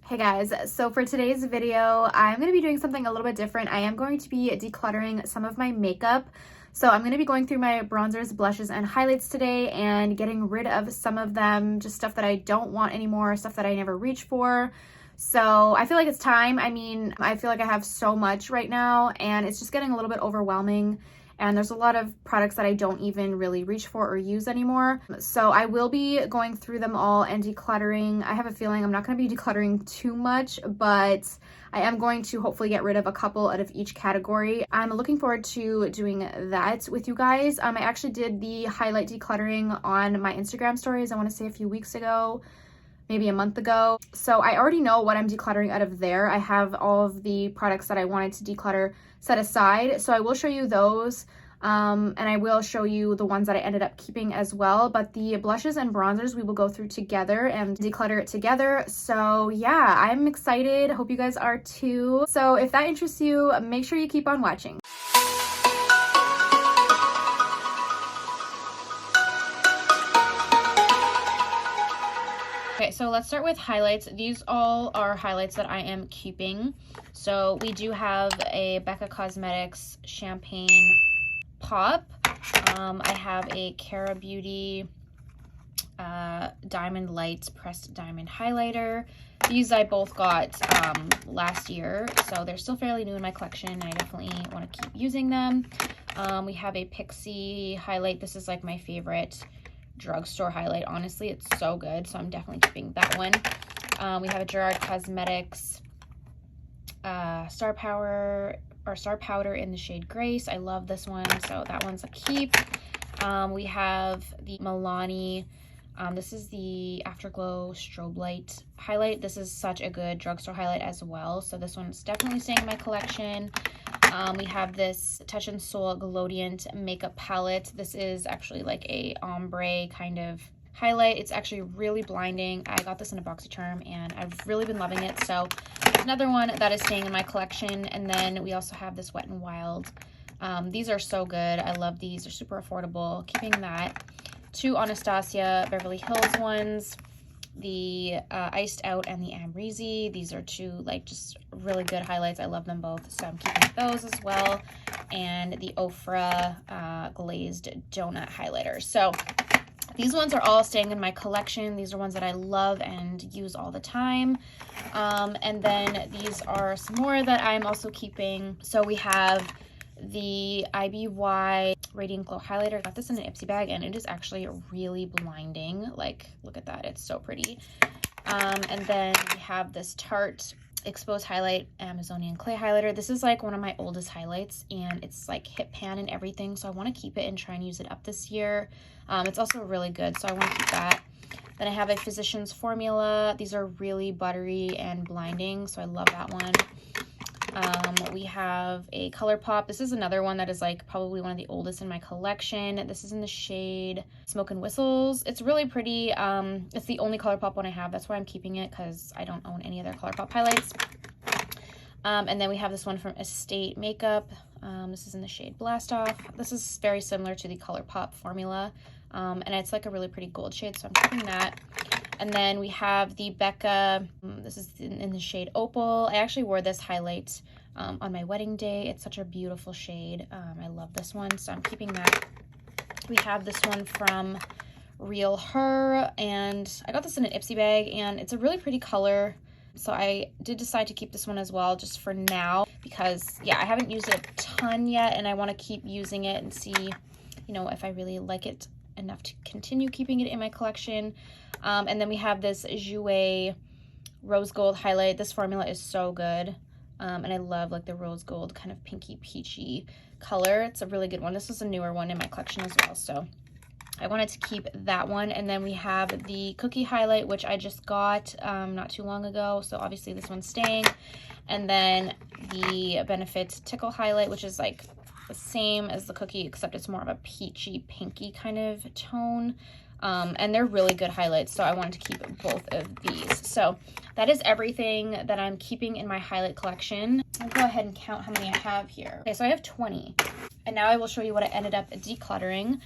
Hey guys, so for today's video, I'm going to be doing something a little bit different. I am going to be decluttering some of my makeup. So I'm going to be going through my bronzers, blushes, and highlights today and getting rid of some of them, just stuff that I don't want anymore, stuff that I never reach for. So I feel like it's time. I feel like I have so much right now and it's just getting a little bit overwhelming. And there's a lot of products that I don't even really reach for or use anymore. So I will be going through them all and decluttering. I have a feeling I'm not going to be decluttering too much, but I am going to hopefully get rid of a couple out of each category. I'm looking forward to doing that with you guys. I actually did the highlight decluttering on my Instagram stories, I want to say a few weeks ago, maybe a month ago. So I already know what I'm decluttering out of there. I have all of the products that I wanted to declutter set aside. So I will show you those. And I will show you the ones that I ended up keeping as well. But the blushes and bronzers we will go through together and declutter it together. So yeah, I'm excited. Hope you guys are too. So if that interests you, make sure you keep on watching. Okay, so let's start with highlights. These all are highlights that I am keeping. So we do have a Becca Cosmetics Champagne Pop. I have a Cara Beauty Diamond Lights Pressed Diamond Highlighter. These I both got last year, so they're still fairly new in my collection. I definitely want to keep using them. We have a Pixie highlight. This is like my favorite drugstore highlight. Honestly, it's so good, so I'm definitely keeping that one. We have a Gerard Cosmetics Star Powder in the shade Grace. I love this one, so that one's a keep. We have the Milani. This is the Afterglow Strobe Light highlight. This is such a good drugstore highlight as well, so this one's definitely staying in my collection. We have this Touch and Soul Glowdient makeup palette. This is actually like a ombre kind of highlight. It's actually really blinding. I got this in a BoxyCharm and I've really been loving it. So another one that is staying in my collection. And then we also have this Wet n Wild. These are so good. I love these. They're super affordable. Keeping that. Two Anastasia Beverly Hills ones. The Iced Out and the Amrezy. These are two like just really good highlights. I love them both, so I'm keeping those as well. And the Ofra Glazed Donut Highlighter. So these ones are all staying in my collection. These are ones that I love and use all the time. And then these are some more that I'm also keeping. So we have the IBY Radiant Glow Highlighter. I got this in an Ipsy bag and it is actually really blinding. Like, look at that. It's so pretty. And then we have this Tarte Exposed Highlight Amazonian Clay Highlighter. This is like one of my oldest highlights and it's like hit pan and everything. So I want to keep it and try and use it up this year. It's also really good, so I want to keep that. Then I have a Physicians Formula. These are really buttery and blinding, so I love that one. We have a ColourPop. This is another one that is like probably one of the oldest in my collection. This is in the shade Smoke and Whistles. It's really pretty. It's the only ColourPop one I have. That's why I'm keeping it, because I don't own any other ColourPop highlights. And then we have this one from Estate Makeup. This is in the shade Blast Off. This is very similar to the ColourPop formula. And it's like a really pretty gold shade, so I'm keeping that. And then we have the Becca, this is in the shade Opal. I actually wore this highlight on my wedding day. It's such a beautiful shade. I love this one, so I'm keeping that. We have this one from Real Her, and I got this in an Ipsy bag, and it's a really pretty color. So I did decide to keep this one as well, just for now, because yeah, I haven't used it a ton yet, and I want to keep using it and see, you know, if I really like it enough to continue keeping it in my collection. And then we have this Jouer Rose Gold highlight. This formula is so good. And I love like the rose gold kind of pinky peachy color. It's a really good one. This is a newer one in my collection as well, so I wanted to keep that one. And then we have the Cookie highlight, which I just got not too long ago, so obviously this one's staying. And then the Benefit Tickle highlight, which is like the same as the Cookie, except it's more of a peachy pinky kind of tone. And they're really good highlights, so I wanted to keep both of these. So that is everything that I'm keeping in my highlight collection. I'll go ahead and count how many I have here. Okay, so I have 20. And now I will show you what I ended up decluttering.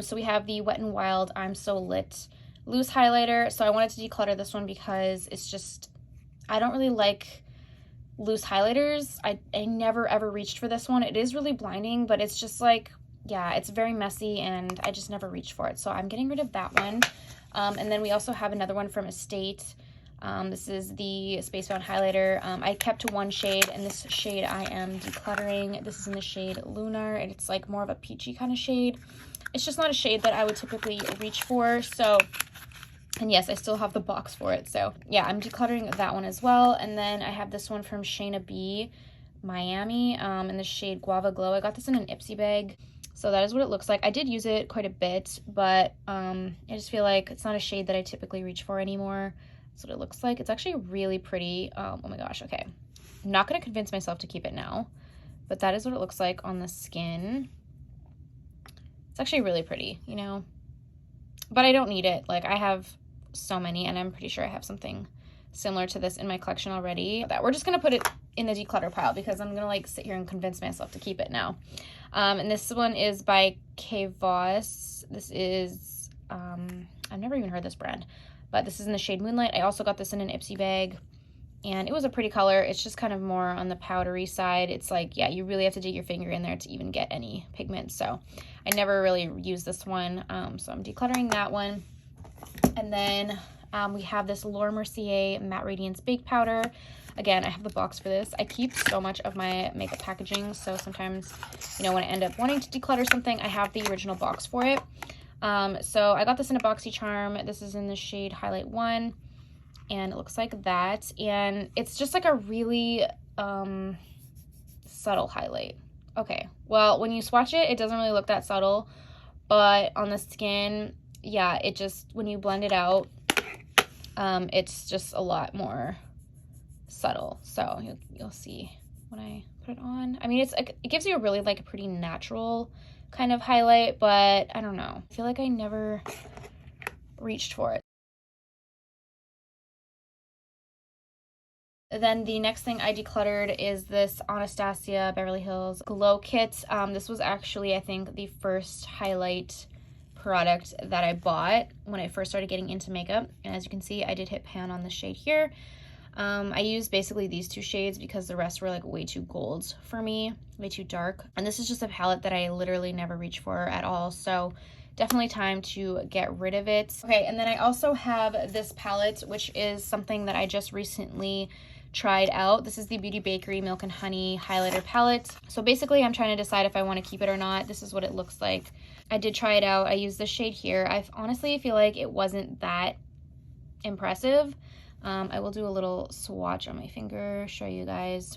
So we have the Wet n Wild I'm So Lit loose highlighter. So I wanted to declutter this one because it's just, I don't really like loose highlighters. I never ever reached for this one. It is really blinding, but it's just like, yeah, it's very messy and I just never reached for it. So I'm getting rid of that one. And then we also have another one from Estate. This is the Spacebound Highlighter. I kept one shade, and this shade I am decluttering. This is in the shade Lunar, and it's like more of a peachy kind of shade. It's just not a shade that I would typically reach for, so, and yes, I still have the box for it, so yeah, I'm decluttering that one as well. And then I have this one from Shayna B, Miami, in the shade Guava Glow. I got this in an Ipsy bag, so that is what it looks like. I did use it quite a bit, but I just feel like it's not a shade that I typically reach for anymore. That's what it looks like. It's actually really pretty. Oh my gosh, okay. I'm not going to convince myself to keep it now, but that is what it looks like on the skin. It's actually really pretty, you know, but I don't need it. Like, I have so many, and I'm pretty sure I have something similar to this in my collection already. That we're just going to put it in the declutter pile because I'm going to like sit here and convince myself to keep it now. And this one is by Kvoss. This is, I've never even heard this brand, but this is in the shade Moonlight. I also got this in an Ipsy bag, and it was a pretty color. It's just kind of more on the powdery side. It's like, yeah, you really have to dig your finger in there to even get any pigment. So I never really used this one. So I'm decluttering that one. And then we have this Laura Mercier Matte Radiance Baked Powder. Again, I have the box for this. I keep so much of my makeup packaging, so sometimes, you know, when I end up wanting to declutter something, I have the original box for it. So I got this in a BoxyCharm. This is in the shade Highlight 1, and it looks like that. And it's just like a really subtle highlight. Okay, well, when you swatch it, it doesn't really look that subtle, but on the skin, yeah, it just, when you blend it out, it's just a lot more subtle. So you'll see when I put it on. I mean, it gives you a really like a pretty natural kind of highlight, but I don't know. I feel like I never reached for it. Then the next thing I decluttered is this Anastasia Beverly Hills Glow Kit. This was actually, I think, the first highlight product that I bought when I first started getting into makeup. And as you can see, I did hit pan on the shade here. I used basically these two shades because the rest were like way too gold for me, way too dark. And this is just a palette that I literally never reach for at all. So definitely time to get rid of it. Okay, and then I also have this palette, which is something that I just recently tried out. This is the Beauty Bakery Milk and Honey highlighter palette. So basically I'm trying to decide if I want to keep it or not. This is what it looks like. I did try it out. I used the shade here. I honestly feel like it wasn't that impressive. I will do a little swatch on my finger, show you guys.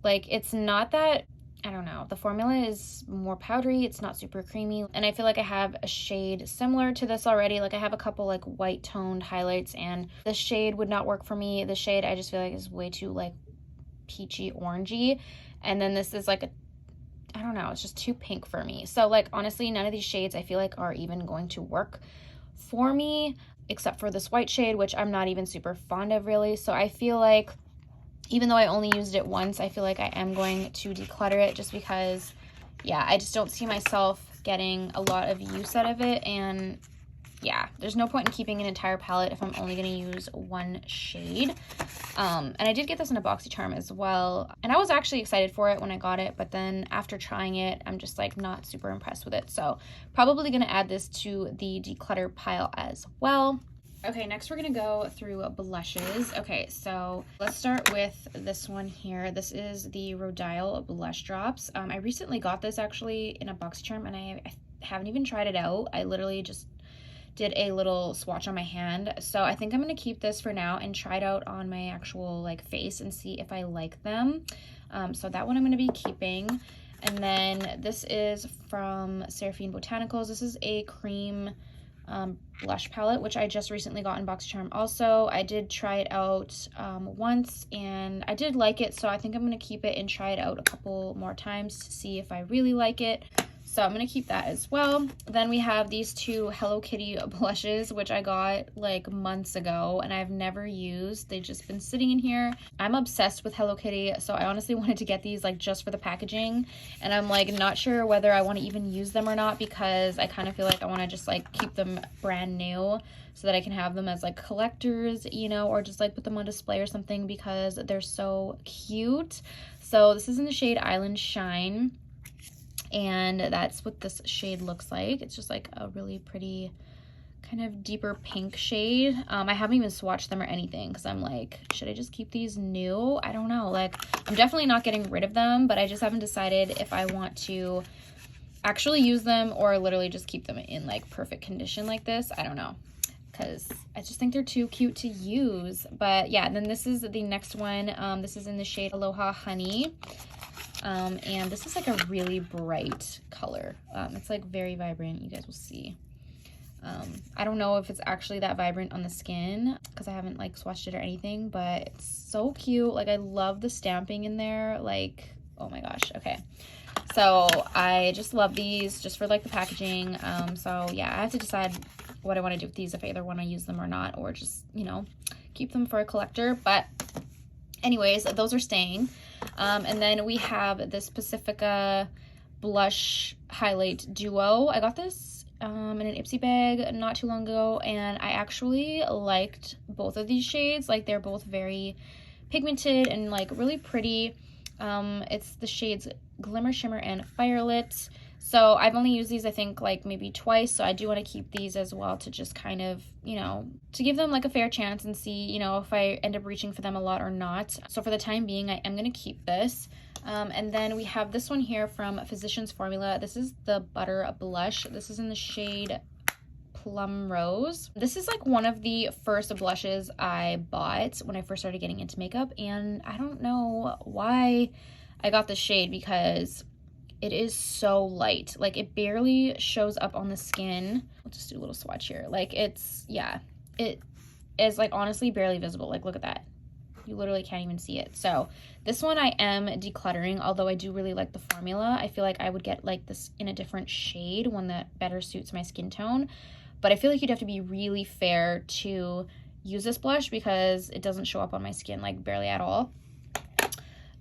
Like, it's not that, I don't know, the formula is more powdery, it's not super creamy, and I feel like I have a shade similar to this already. Like, I have a couple like white toned highlights, and the shade would not work for me. The shade I just feel like is way too like peachy orangey, and then this is like a, I don't know, it's just too pink for me. So like, honestly, none of these shades I feel like are even going to work for me, except for this white shade, which I'm not even super fond of really. So I feel like, even though I only used it once, I feel like I am going to declutter it just because, yeah, I just don't see myself getting a lot of use out of it. And yeah, there's no point in keeping an entire palette if I'm only going to use one shade. And I did get this in a BoxyCharm as well. And I was actually excited for it when I got it, but then after trying it, I'm just like not super impressed with it. So probably going to add this to the declutter pile as well. Okay, next we're going to go through blushes. Okay, so let's start with this one here. This is the Rhodial Blush Drops. I recently got this actually in a BoxyCharm, and I haven't even tried it out. I literally just did a little swatch on my hand. So I think I'm going to keep this for now and try it out on my actual like face and see if I like them. So that one I'm going to be keeping. And then this is from Seraphine Botanicals. This is a cream blush palette, which I just recently got in BoxyCharm also. I did try it out once, and I did like it, so I think I'm going to keep it and try it out a couple more times to see if I really like it. So I'm going to keep that as well. Then we have these two Hello Kitty blushes, which I got like months ago and I've never used. They've just been sitting in here. I'm obsessed with Hello Kitty, so I honestly wanted to get these like just for the packaging. And I'm like not sure whether I want to even use them or not, because I kind of feel like I want to just like keep them brand new so that I can have them as like collectors, you know, or just like put them on display or something, because they're so cute. So this is in the shade Island Shine. And that's what this shade looks like. It's just like a really pretty kind of deeper pink shade. I haven't even swatched them or anything because I'm like, should I just keep these new? I don't know. Like, I'm definitely not getting rid of them, but I just haven't decided if I want to actually use them or literally just keep them in like perfect condition like this. I don't know, because I just think they're too cute to use. But yeah, then this is the next one. This is in the shade Aloha Honey. And this is like a really bright color. It's like very vibrant. You guys will see. I don't know if it's actually that vibrant on the skin because I haven't like swatched it or anything, but it's so cute. Like, I love the stamping in there. Like, oh my gosh. Okay. So I just love these just for like the packaging. So yeah, I have to decide what I want to do with these, if I either want to use them or not, or just, you know, keep them for a collector. But anyways, those are staying. And then we have this Pacifica blush highlight duo. I got this in an Ipsy bag not too long ago, and I actually liked both of these shades. Like, they're both very pigmented and like really pretty. It's the shades Glimmer, Shimmer, and Firelit. So I've only used these, I think, like maybe twice. So I do want to keep these as well to just kind of, you know, to give them like a fair chance and see, you know, if I end up reaching for them a lot or not. So for the time being, I am going to keep this. And then we have this one here from Physicians Formula. This is the Butter Blush. This is in the shade Plum Rose. This is like one of the first blushes I bought when I first started getting into makeup. And I don't know why I got this shade, because it is so light. Like, it barely shows up on the skin. I'll just do a little swatch here. Like, it's, yeah, it is like honestly barely visible. Like, look at that. You literally can't even see it. So this one I am decluttering, although I do really like the formula. I feel like I would get like this in a different shade, one that better suits my skin tone. But I feel like you'd have to be really fair to use this blush because it doesn't show up on my skin like barely at all.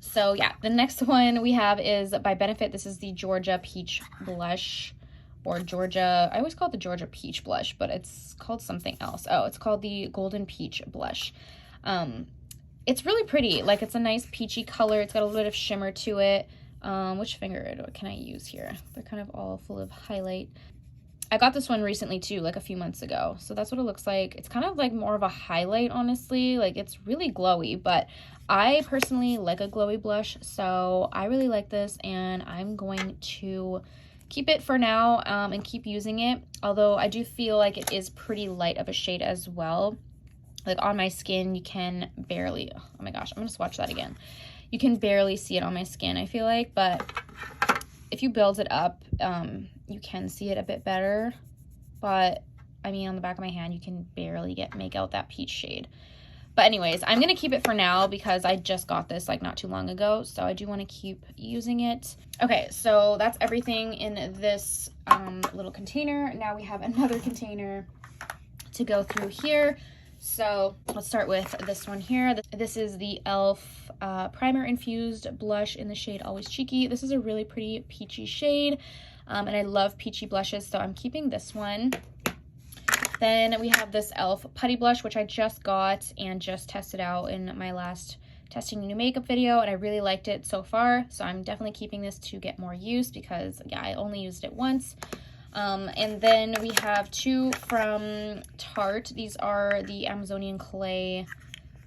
So yeah, the next one we have is by Benefit. This is the Georgia Peach Blush, or Georgia, I always call it the Georgia Peach Blush, but it's called something else. Oh, it's called the Golden Peach Blush. It's really pretty. Like, it's a nice peachy color. It's got a little bit of shimmer to it. Which finger can I use here? They're kind of all full of highlight. I got this one recently too, like a few months ago. So that's what it looks like. It's kind of like more of a highlight, honestly. Like, it's really glowy, but I personally like a glowy blush. So I really like this, and I'm going to keep it for now and keep using it. Although I do feel like it is pretty light of a shade as well. Like, on my skin, you can barely, oh my gosh, I'm going to swatch that again. You can barely see it on my skin, I feel like, but if you build it up, you can see it a bit better. But I mean, on the back of my hand, you can barely make out that peach shade. But anyways, I'm going to keep it for now because I just got this like not too long ago. So I do want to keep using it. Okay, so that's everything in this little container. Now we have another container to go through here. So let's start with this one here. This is the e.l.f. Primer Infused Blush in the shade Always Cheeky. This is a really pretty peachy shade, and I love peachy blushes, so I'm keeping this one. Then we have this e.l.f. Putty Blush, which I just got and just tested out in my last testing new makeup video, and I really liked it so far, so I'm definitely keeping this to get more use because, yeah, I only used it once. And then we have two from Tarte. These are the Amazonian Clay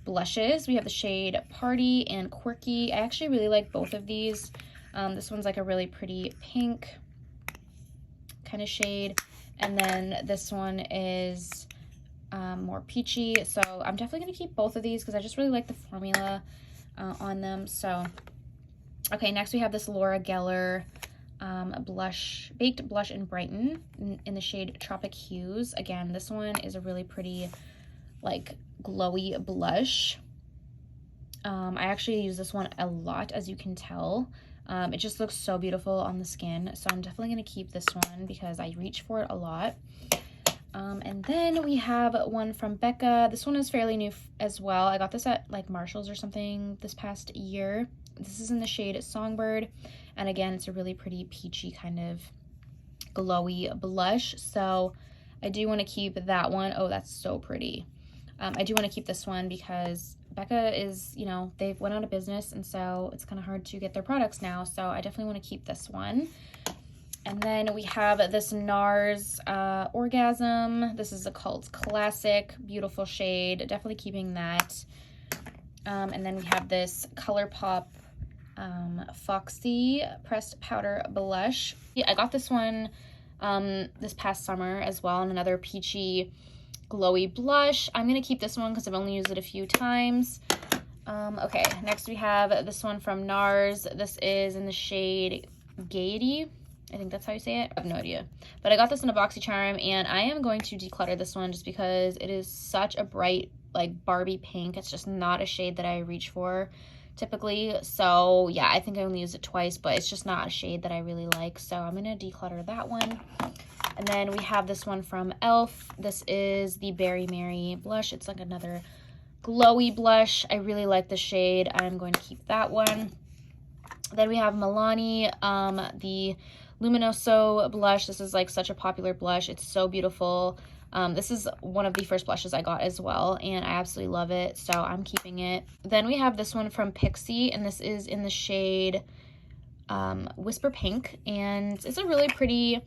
blushes. We have the shade Party and Quirky. I actually really like both of these. This one's like a really pretty pink kind of shade. And then this one is more peachy. So I'm definitely going to keep both of these because I just really like the formula on them. So, okay, next we have this Laura Geller baked blush in Brighton in the shade Tropic Hues. Again, this one is a really pretty like glowy blush. I actually use this one a lot, as you can tell. It just looks so beautiful on the skin, so I'm definitely going to keep this one because I reach for it a lot. And then we have one from Becca. This one is fairly new as well. I got this at like Marshall's or something this past year. This is in the shade Songbird, and again, it's a really pretty peachy kind of glowy blush, so I do want to keep that one. Oh, that's so pretty. I do want to keep this one because Becca is, you know, they've went out of business, and so it's kind of hard to get their products now, so I definitely want to keep this one. And then we have this Nars Orgasm. This is a cult classic, beautiful shade, definitely keeping that. And then we have this ColourPop Foxy Pressed Powder Blush. Yeah, I got this one this past summer as well, and another peachy glowy blush. I'm gonna keep this one because I've only used it a few times. Okay, next we have this one from Nars. This is in the shade Gaiety. I think that's how you say it. I have no idea. But I got this in a BoxyCharm, and I am going to declutter this one just because it is such a bright, like, Barbie pink. It's just not a shade that I reach for typically. So yeah, I think I only used it twice, but it's just not a shade that I really like. So I'm going to declutter that one. And then we have this one from e.l.f. This is the Berry Mary blush. It's like another glowy blush. I really like the shade. I'm going to keep that one. Then we have Milani, the Luminoso blush. This is like such a popular blush. It's so beautiful. This is one of the first blushes I got as well, and I absolutely love it, so I'm keeping it. Then we have this one from Pixi, and this is in the shade Whisper Pink, and it's a really pretty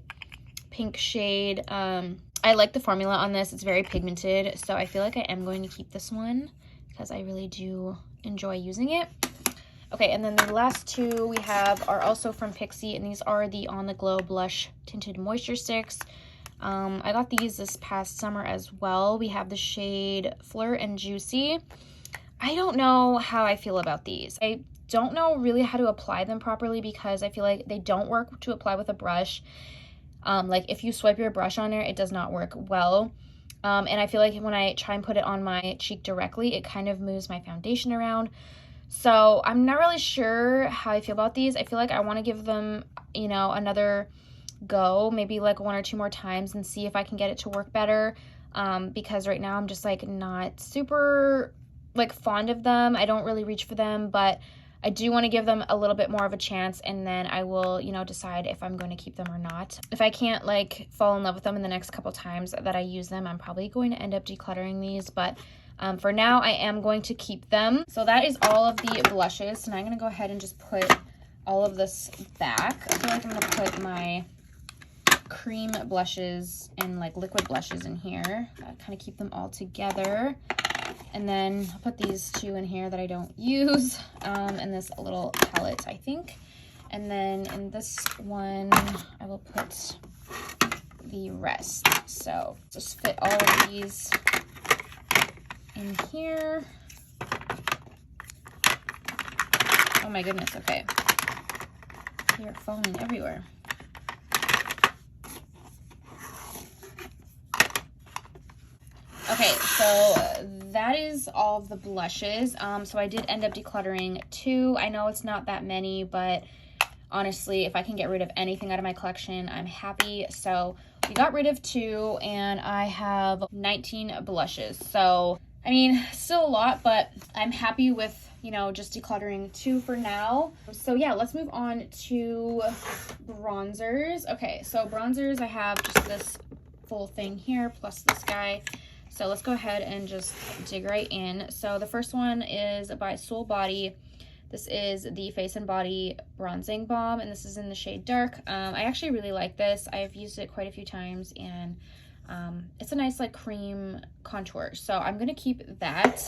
pink shade. I like the formula on this. It's very pigmented, so I feel like I am going to keep this one because I really do enjoy using it. Okay, and then the last two we have are also from Pixi, and these are the On The Glow Blush Tinted Moisture Sticks. I got these this past summer as well. We have the shade Flirt and Juicy. I don't know how I feel about these. I don't know really how to apply them properly because I feel like they don't work to apply with a brush. Like if you swipe your brush on there, it does not work well. And I feel like when I try and put it on my cheek directly, it kind of moves my foundation around. So I'm not really sure how I feel about these. I feel like I want to give them, you know, another go, maybe like 1 or 2 more times and see if I can get it to work better. Because right now I'm just like not super like fond of them. I don't really reach for them, but I do want to give them a little bit more of a chance, and then I will, you know, decide if I'm going to keep them or not. If I can't like fall in love with them in the next couple times that I use them, I'm probably going to end up decluttering these, but for now, I am going to keep them. So that is all of the blushes. So now I'm going to go ahead and just put all of this back. I feel like I'm going to put my cream blushes and like liquid blushes in here. I kind of keep them all together. And then I'll put these 2 in here that I don't use. And this little palette, I think. And then in this one, I will put the rest. So just fit all of these in here. Oh my goodness, okay. They're falling everywhere. Okay, so that is all of the blushes. So I did end up decluttering 2. I know it's not that many, but honestly, if I can get rid of anything out of my collection, I'm happy. So we got rid of 2, and I have 19 blushes. So I mean, still a lot, but I'm happy with, you know, just decluttering 2 for now. So yeah, let's move on to bronzers. Okay, so bronzers, I have just this full thing here, plus this guy. So let's go ahead and just dig right in. So the first one is by Soul Body. This is the Face and Body Bronzing Balm, and this is in the shade Dark. I actually really like this. I've used it quite a few times, and it's a nice like cream contour, so I'm gonna keep that.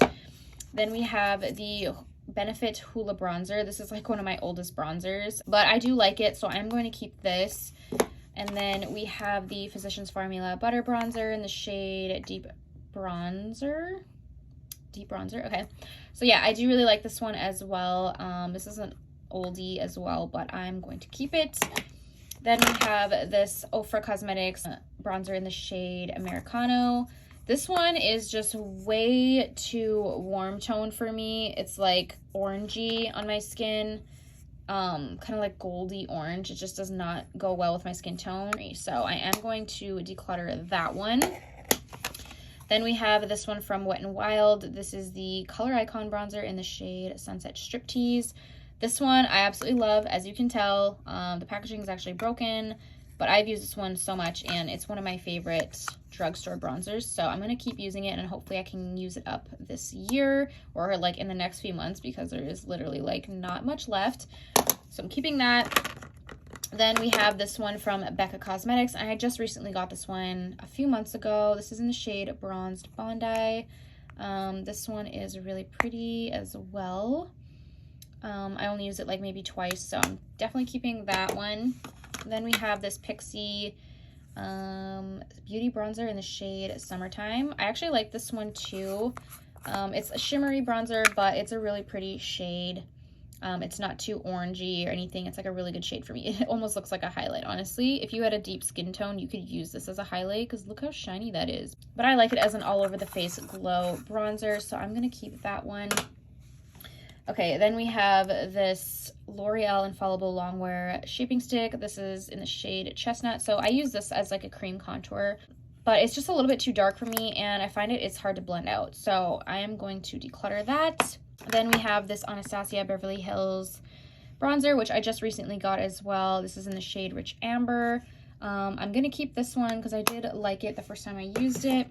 Then we have the Benefit Hoola bronzer. This is like one of my oldest bronzers, but I do like it, so I'm going to keep this. And then we have the Physicians Formula Butter Bronzer in the shade Deep Bronzer. Okay, so yeah, I do really like this one as well. This is an oldie as well, but I'm going to keep it. Then we have this Ofra Cosmetics bronzer in the shade Americano. This one is just way too warm tone for me. It's like orangey on my skin. kind of like goldy orange. It just does not go well with my skin tone. So I am going to declutter that one. Then we have this one from Wet n Wild. This is the Color Icon bronzer in the shade Sunset Striptease. This one I absolutely love. As you can tell, the packaging is actually broken, but I've used this one so much, and it's one of my favorite drugstore bronzers. So I'm going to keep using it, and hopefully I can use it up this year or like in the next few months, because there is literally like not much left. So I'm keeping that. Then we have this one from Becca Cosmetics. I just recently got this one a few months ago. This is in the shade Bronzed Bondi. This one is really pretty as well. I only use it like maybe twice, so I'm definitely keeping that one. Then we have this Pixi Beauty Bronzer in the shade Summertime. I actually like this one too. It's a shimmery bronzer, but it's a really pretty shade. It's not too orangey or anything. It's like a really good shade for me. It almost looks like a highlight, honestly. If you had a deep skin tone, you could use this as a highlight, because look how shiny that is. But I like it as an all-over-the-face glow bronzer, so I'm going to keep that one. Okay, then we have this L'Oreal Infallible Longwear Shaping Stick. This is in the shade Chestnut. So I use this as like a cream contour, but it's just a little bit too dark for me, and I find it's hard to blend out. So I am going to declutter that. Then we have this Anastasia Beverly Hills bronzer, which I just recently got as well. This is in the shade Rich Amber. I'm going to keep this one because I did like it the first time I used it.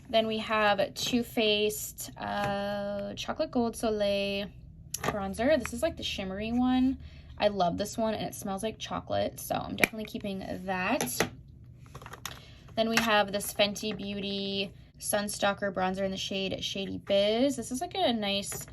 Then we have Too Faced Chocolate Gold Soleil bronzer. This is like the shimmery one. I love this one, and it smells like chocolate, so I'm definitely keeping that. Then we have this Fenty Beauty Sunstalker bronzer in the shade Shady Biz. This is like a nice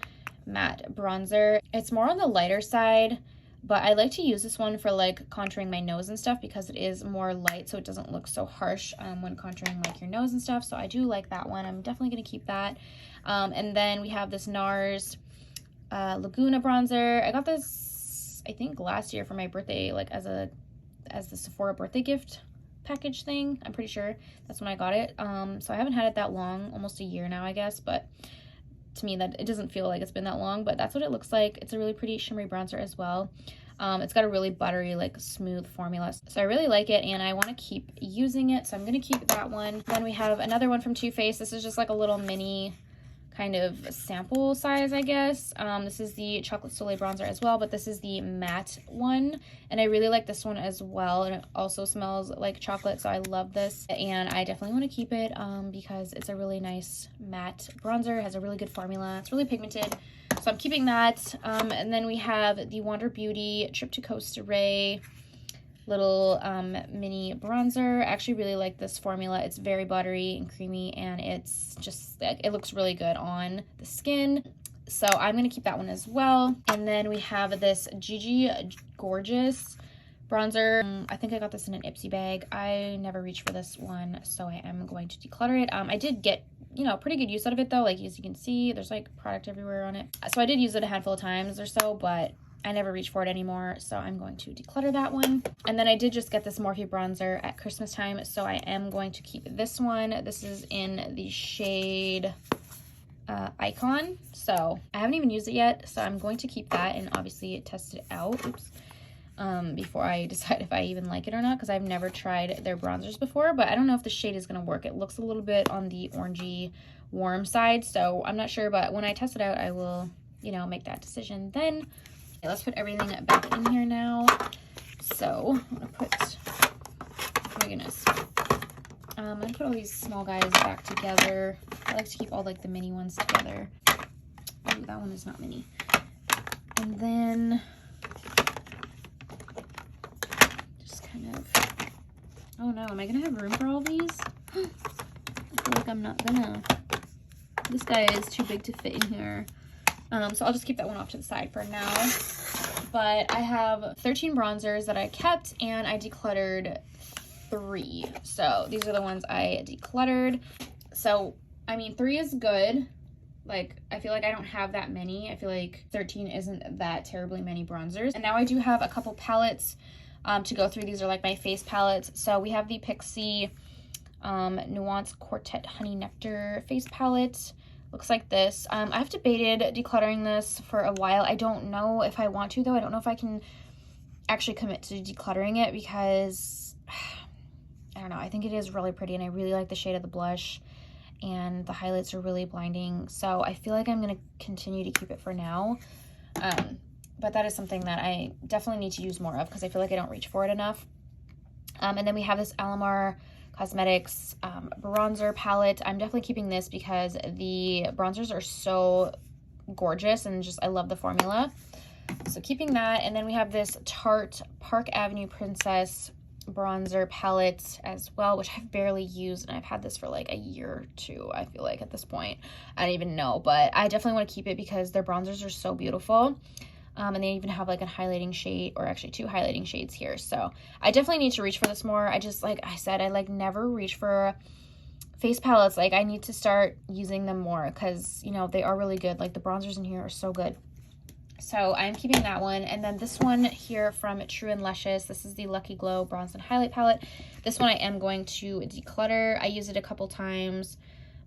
matte bronzer. It's more on the lighter side, but I like to use this one for like contouring my nose and stuff, because it is more light, so it doesn't look so harsh when contouring like your nose and stuff. So I do like that one. I'm definitely going to keep that. And then we have this Nars Laguna bronzer. I got this, I think, last year for my birthday, like as the Sephora birthday gift package thing. I'm pretty sure that's when I got it. So I haven't had it that long, almost a year now, I guess, but to me that it doesn't feel like it's been that long, but that's what it looks like. It's a really pretty shimmery bronzer as well. It's got a really buttery, like smooth formula, so I really like it, and I want to keep using it, so I'm going to keep that one. Then we have another one from Too Faced. This is just like a little mini kind of sample size, I guess. This is the Chocolate Soleil bronzer as well, but this is the matte one, and I really like this one as well, and it also smells like chocolate, so I love this, and I definitely want to keep it because it's a really nice matte bronzer. It has a really good formula. It's really pigmented, so I'm keeping that. And then we have the Wander Beauty Trip to Costa Ray little mini bronzer. I actually really like this formula. It's very buttery and creamy, and it's just, it looks really good on the skin, so I'm gonna keep that one as well. And then we have this Gigi Gorgeous bronzer. I think I got this in an Ipsy bag. I never reached for this one, so I am going to declutter it. I did get, you know, pretty good use out of it though. Like, as you can see, there's like product everywhere on it, so I did use it a handful of times or so, but I never reach for it anymore, so I'm going to declutter that one. And then I did just get this Morphe bronzer at Christmas time, so I am going to keep this one. This is in the shade Icon, so I haven't even used it yet, so I'm going to keep that and obviously test it out. Oops. Before I decide if I even like it or not, because I've never tried their bronzers before, but I don't know if the shade is going to work. It looks a little bit on the orangey warm side, so I'm not sure, but when I test it out, I will, you know, make that decision then. Okay, let's put everything back in here now. So I'm gonna put, oh my goodness, I'm gonna put all these small guys back together. I like to keep all like the mini ones together. Ooh, that one is not mini. And then just kind of, oh no, am I gonna have room for all these? I feel like I'm not gonna. This guy is too big to fit in here. So I'll just keep that one off to the side for now. But I have 13 bronzers that I kept, and I decluttered 3. So these are the ones I decluttered. So, I mean, 3 is good. Like, I feel like I don't have that many. I feel like 13 isn't that terribly many bronzers. And now I do have a couple palettes to go through. These are like my face palettes. So we have the Pixi Nuance Quartet Honey Nectar face palette. Looks like this. I have debated decluttering this for a while. I don't know if I want to, though. I don't know if I can actually commit to decluttering it because, I don't know, I think it is really pretty and I really like the shade of the blush and the highlights are really blinding. So I feel like I'm going to continue to keep it for now. But that is something that I definitely need to use more of because I feel like I don't reach for it enough. And then we have this Alamar Cosmetics bronzer palette. I'm definitely keeping this because the bronzers are so gorgeous and just I love the formula. So keeping that. And then we have this Tarte Park Avenue Princess bronzer palette as well, which I've barely used, and I've had this for like a year or two, I feel like, at this point. I don't even know, but I definitely want to keep it because their bronzers are so beautiful. And they even have like a highlighting shade, or actually 2 highlighting shades here. So I definitely need to reach for this more. I just, like I said, I like never reach for face palettes. Like I need to start using them more because, you know, they are really good. Like the bronzers in here are so good. So I'm keeping that one. And then this one here from True and Luscious. This is the Lucky Glow Bronze and Highlight Palette. This one I am going to declutter. I used it a couple times,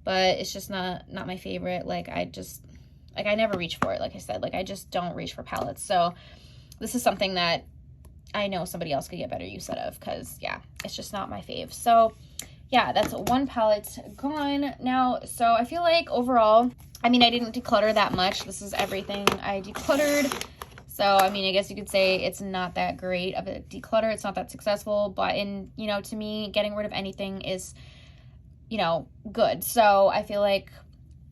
but it's just not my favorite. Like I never reach for it. Like I said, like I just don't reach for palettes. So this is something that I know somebody else could get better use out of because, yeah, it's just not my fave. So yeah, that's one palette gone now. So I feel like overall, I mean, I didn't declutter that much. This is everything I decluttered. So, I mean, I guess you could say it's not that great of a declutter. It's not that successful. But, you know, to me, getting rid of anything is, you know, good. So I feel like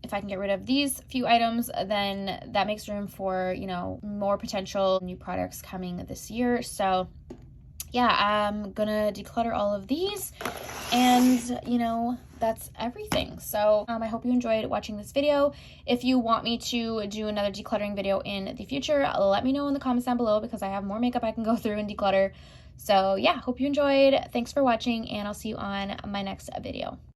if I can get rid of these few items, then that makes room for, you know, more potential new products coming this year. So yeah, I'm gonna declutter all of these, and you know, that's everything. So I hope you enjoyed watching this video. If you want me to do another decluttering video in the future, let me know in the comments down below because I have more makeup I can go through and declutter. So yeah, hope you enjoyed. Thanks for watching, and I'll see you on my next video.